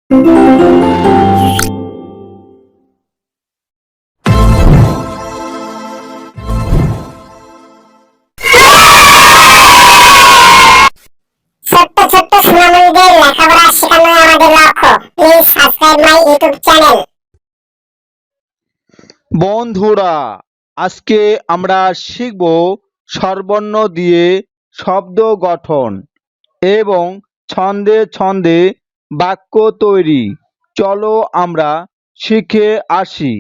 ছোট্ট সোনামণিদের লেখাপড়া শেখানো আমাদের লক্ষ্য। Please subscribe my YouTube channel. বন্ধুরা, আজকে আমরা শিখব স্বরবর্ণ দিয়ে শব্দ গঠন এবং ছন্দে ছন্দে বাক্য তৈরি। চলো আমরা শিখে আসি।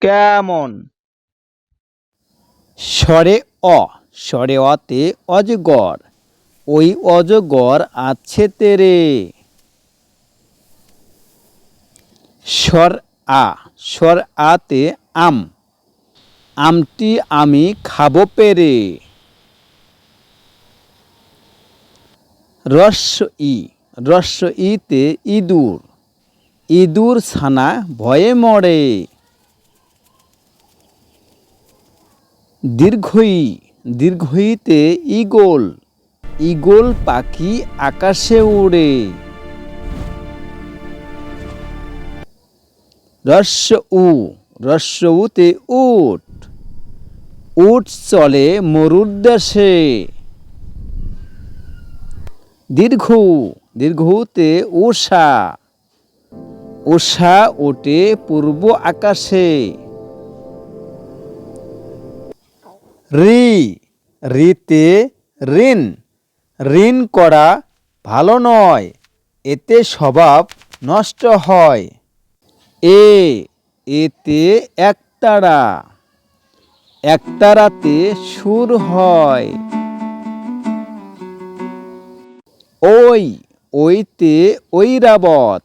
কেমন? স্বরে অ, স্বরে অতে অজগর, ওই অজগর আছে তেরে। স্বর আ, স্বর আতে আম, আমটি আমি খাবো পেরে। রস্য ই, রস্য ইতে ইঁদুর, ইঁদুর ছানা ভয়ে মরে। দীর্ঘ ই, দীর্ঘ ইতে ঈগল, ঈগল পাখি আকাশে উড়ে। রস্য উ, রস্য উতে উট, উট চলে মরুর দেশে। দীর্ঘ উ, দীর্ঘ উতে উষা, উষা ওঠে পূর্ব আকাশে। রি, রিতে ঋণ, ঋণ করা ভালো নয়, এতে স্বভাব নষ্ট হয়। এ, এতে একতারা, একতারাতে সুর হয়। ওই, ওইতে ঐরাবত,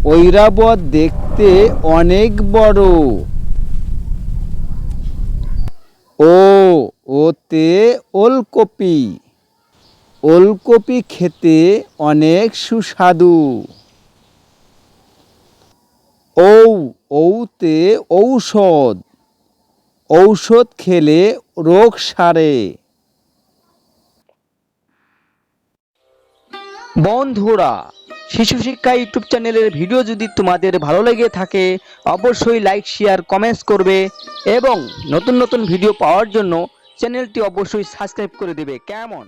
ঐরাবত দেখতে অনেক বড়। ও, ওতে ওলকপি, ওলকপি খেতে অনেক সুস্বাদু। ঔ, ঔতে ঔষধ, ঔষধ খেলে রোগ সারে। বন্ধুরা, শিশু শিক্ষা ইউটিউব চ্যানেলের ভিডিও যদি তোমাদের ভালো লেগে থাকে অবশ্যই লাইক, শেয়ার, কমেন্টস করবে এবং নতুন নতুন ভিডিও পাওয়ার জন্য চ্যানেলটি অবশ্যই সাবস্ক্রাইব করে দেবে। কেমন?